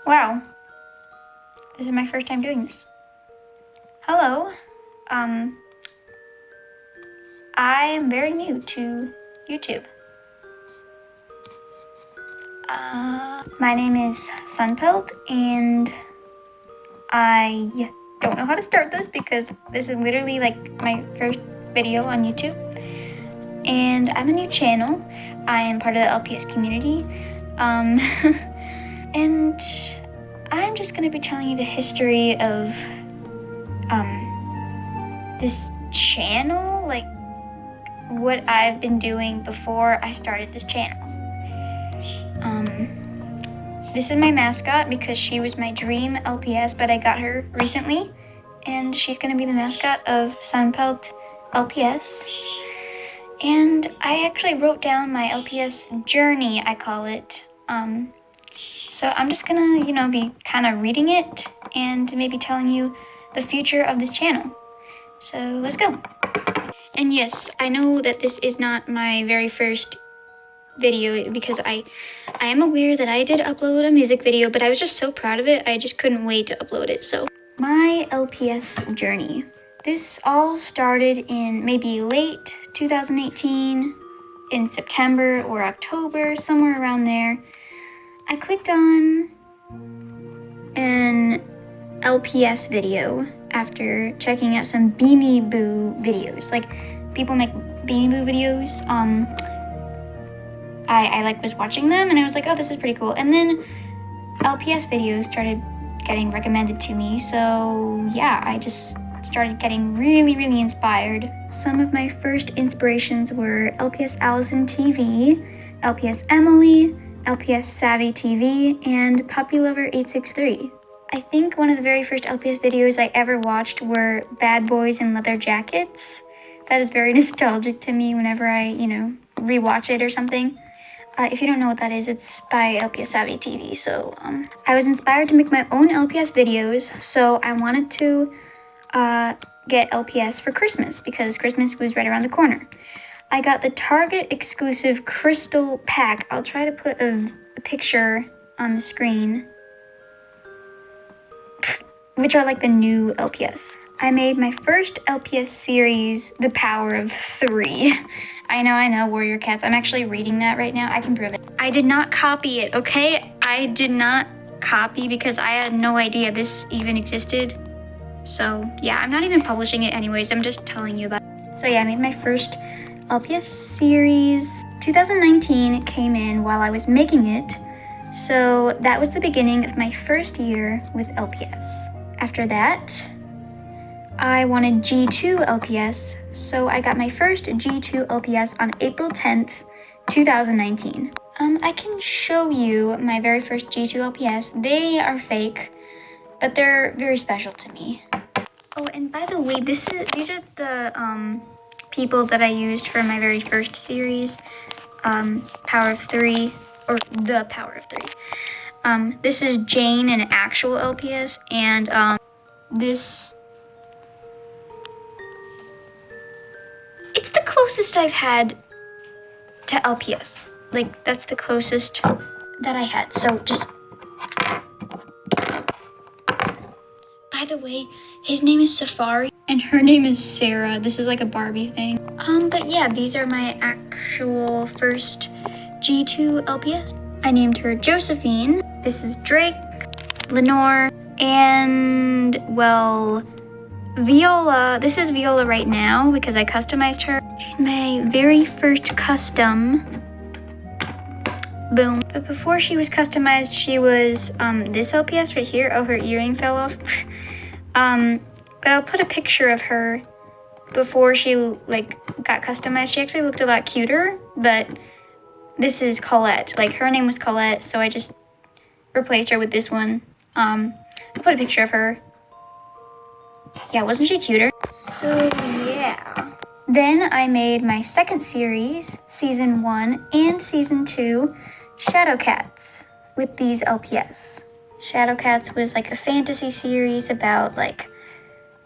Wow, this is my first time doing this. Hello, I am very new to YouTube. My name is Sunpelt, and I don't know how to start this because this is literally like my first video on YouTube. And I'm a new channel. I am part of the LPS community. And I'm just gonna be telling you the history of this channel, like what I've been doing before I started this channel. This is my mascot because she was my dream LPS, but I got her recently, and she's gonna be the mascot of Sunpelt LPS. And I actually wrote down my LPS journey, I call it. So I'm just gonna, be kind of reading it and maybe telling you the future of this channel. So let's go. And yes, I know that this is not my very first video because I am aware that I did upload a music video, but I was just so proud of it, I just couldn't wait to upload it. So my LPS journey. This all started in maybe late 2018, in September or October, somewhere around there. I clicked on an LPS video after checking out some Beanie Boo videos. Like, people make Beanie Boo videos. I was watching them and I was like, oh, this is pretty cool. And then LPS videos started getting recommended to me. So yeah, I just started getting really, really inspired. Some of my first inspirations were LPS Allison TV, LPS Emily, LPS Savvy TV, and Puppy Lover 863. I think one of the very first LPS videos I ever watched were Bad Boys in Leather Jackets. That is very nostalgic to me whenever I, rewatch it or something. If you don't know what that is, it's by LPS Savvy TV. So I was inspired to make my own LPS videos, so I wanted to get LPS for Christmas because Christmas was right around the corner. I got the Target exclusive crystal pack. I'll try to put a picture on the screen, which are like the new LPS. I made my first LPS series, The Power of 3. I know, Warrior Cats. I'm actually reading that right now. I can prove it. I did not copy it, okay? I did not copy because I had no idea this even existed. So yeah, I'm not even publishing it anyways. I'm just telling you about it. So yeah, I made my first LPS series. 2019 came in while I was making it. So that was the beginning of my first year with LPS. After that, I wanted G2 LPS, so I got my first G2 LPS on April 10th, 2019. I can show you my very first G2 LPS. They are fake, but they're very special to me. Oh, and by the way, these are the people that I used for my very first series, Power of 3, or The Power of 3. This is Jane, an actual LPS, and this... It's the closest I've had to LPS. Like, that's the closest that I had. So just... By the way, his name is Safari and her name is Sarah. This is like a Barbie thing. But yeah, these are my actual first G2 LPS. I named her Josephine. This is Drake, Lenore, and, well, Viola. This is Viola right now because I customized her. She's my very first custom. Boom. But before she was customized, she was this LPS right here. Oh, her earring fell off. But I'll put a picture of her before she got customized. She actually looked a lot cuter, but this is Collette. Like, her name was Collette, so I just replaced her with this one. I'll put a picture of her. Yeah, wasn't she cuter? So yeah. Then I made my second series, Season 1 and Season 2, Shadow Cats, with these LPS. Shadow Cats was like a fantasy series about like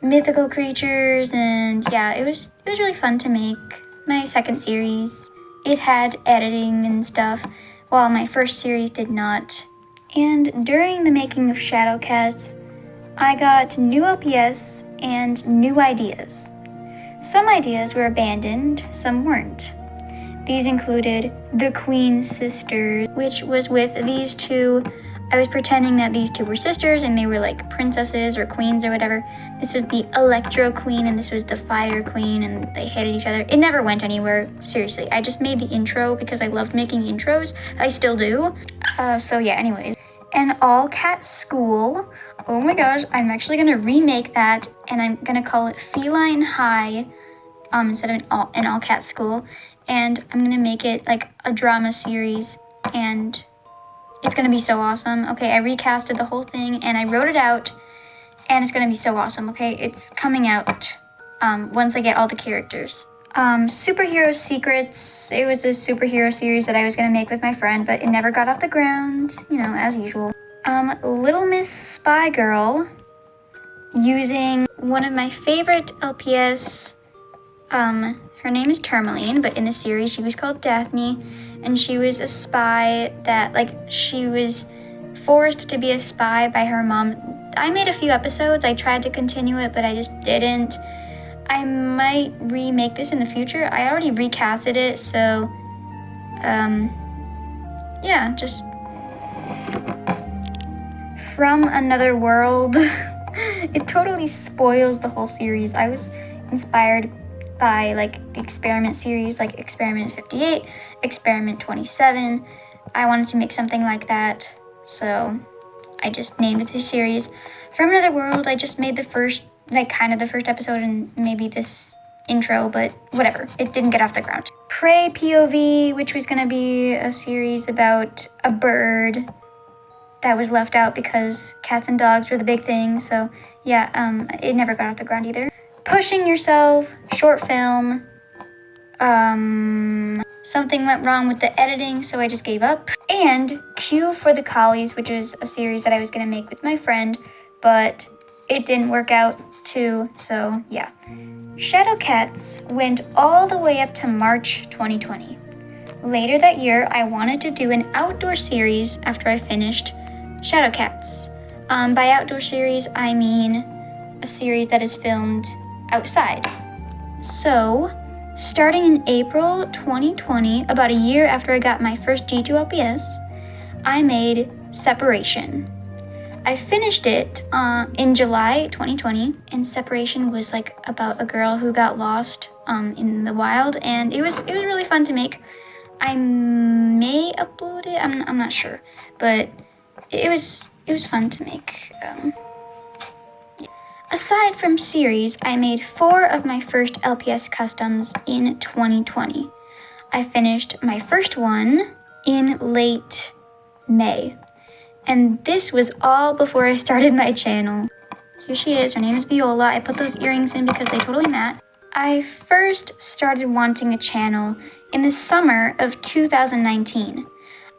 mythical creatures, and yeah, it was really fun to make. My second series, it had editing and stuff, while my first series did not. And during the making of Shadow Cats, I got new LPS and new ideas. Some ideas were abandoned, some weren't. These included the Queen Sisters, which was with these two. I was pretending that these two were sisters and they were like princesses or queens or whatever. This was the Electro Queen and this was the Fire Queen, and they hated each other. It never went anywhere, seriously. I just made the intro because I loved making intros. I still do. So yeah, anyways. An all-cat school. Oh my gosh, I'm actually gonna remake that and I'm gonna call it Feline High instead of an all-cat school. And I'm gonna make it like a drama series and it's gonna be so awesome. Okay, I recasted the whole thing and I wrote it out and it's gonna be so awesome, okay? It's coming out once I get all the characters. Superhero Secrets. It was a superhero series that I was gonna make with my friend, but it never got off the ground, you know, as usual. Little Miss Spy Girl, using one of my favorite LPS. Her name is Tourmaline, but in the series she was called Daphne, and she was a spy that, like, she was forced to be a spy by her mom. I made a few episodes. I tried to continue it, but I just didn't. I might remake this in the future. I already recasted it, so, yeah, just From Another World. It totally spoils the whole series. I was inspired by like the Experiment series, like Experiment 58, Experiment 27. I wanted to make something like that, so I just named it this series. From Another World, I just made the first, like kind of the first episode and maybe this intro, but whatever, it didn't get off the ground. Prey POV, which was gonna be a series about a bird that was left out because cats and dogs were the big thing, so yeah, it never got off the ground either. Pushing Yourself, short film. Something went wrong with the editing, so I just gave up. And Q for the Collies, which is a series that I was gonna make with my friend, but it didn't work out too, so yeah. Shadow Cats went all the way up to March 2020. Later that year, I wanted to do an outdoor series after I finished Shadow Cats. By outdoor series, I mean a series that is filmed outside. So, starting in April 2020, about a year after I got my first G2 LPS, I made Separation. I finished it in July 2020, and Separation was like about a girl who got lost in the wild, and it was really fun to make. I may upload it, I'm not sure, but it was fun to make. Aside from series, I made 4 of my first LPS customs in 2020. I finished my first one in late May. And this was all before I started my channel. Here she is, her name is Viola. I put those earrings in because they totally match. I first started wanting a channel in the summer of 2019.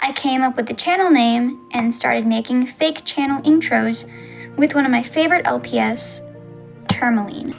I came up with the channel name and started making fake channel intros with one of my favorite LPS, Tourmaline.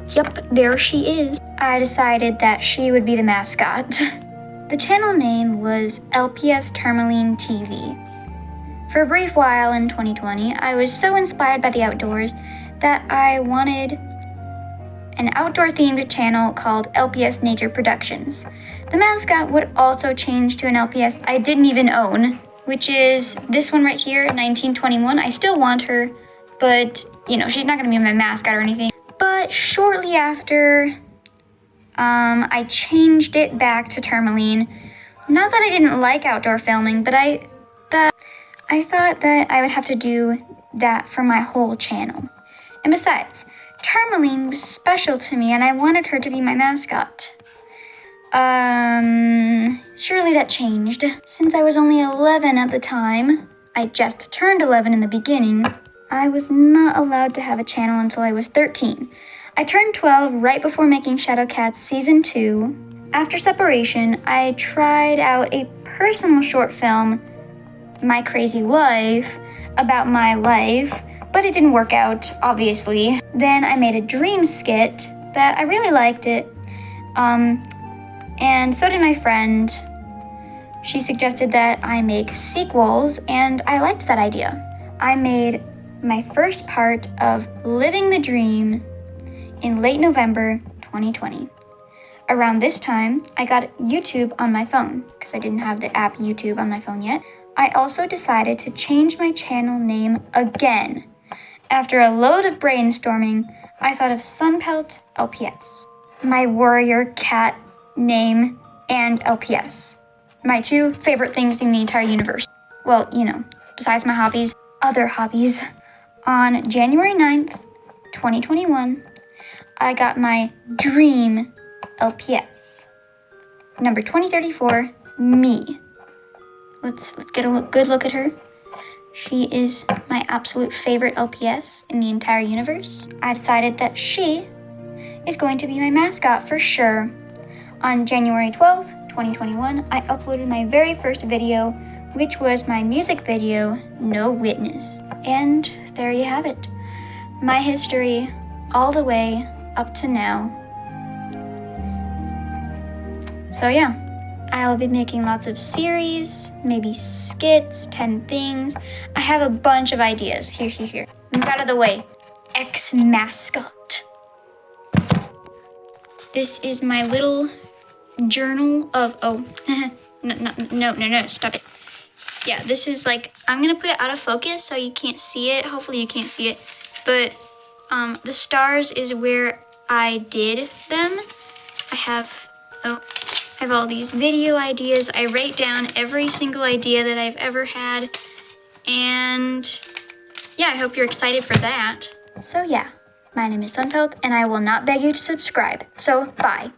Yep, there she is. I decided that she would be the mascot. The channel name was LPS Tourmaline TV. For a brief while in 2020, I was so inspired by the outdoors that I wanted an outdoor-themed channel called LPS Nature Productions. The mascot would also change to an LPS I didn't even own, which is this one right here, 1921. I still want her, but, you know, she's not gonna be my mascot or anything. But shortly after, I changed it back to Tourmaline. Not that I didn't like outdoor filming, but I thought that I would have to do that for my whole channel. And besides, Tourmaline was special to me and I wanted her to be my mascot. Surely that changed. Since I was only 11 at the time, I just turned 11 in the beginning, I was not allowed to have a channel until I was 13. I turned 12 right before making Shadow Cats Season 2. After Separation, I tried out a personal short film, My Crazy Life, about my life, but it didn't work out, obviously. Then I made a dream skit that I really liked it, And so did my friend. She suggested that I make sequels, and I liked that idea. I made my first part of Living the Dream in late November 2020. Around this time, I got YouTube on my phone because I didn't have the app YouTube on my phone yet. I also decided to change my channel name again. After a load of brainstorming, I thought of Sunpelt LPS, my warrior cat name, and LPS. My two favorite things in the entire universe. Well, besides my hobbies, other hobbies. On January 9th, 2021, I got my dream LPS. Number 2034, me. Let's get a good look at her. She is my absolute favorite LPS in the entire universe. I decided that she is going to be my mascot for sure. On January 12th, 2021, I uploaded my very first video, which was my music video, No Witness. And there you have it. My history all the way up to now. So yeah, I'll be making lots of series, maybe skits, 10 things. I have a bunch of ideas. Here. Move out of the way. Ex-mascot. This is my little journal of, no, stop it. Yeah, this is like, I'm gonna put it out of focus so you can't see it. Hopefully you can't see it. But the stars is where I did them. I have all these video ideas. I write down every single idea that I've ever had. And yeah, I hope you're excited for that. So yeah, my name is Sunpelt, and I will not beg you to subscribe. So bye.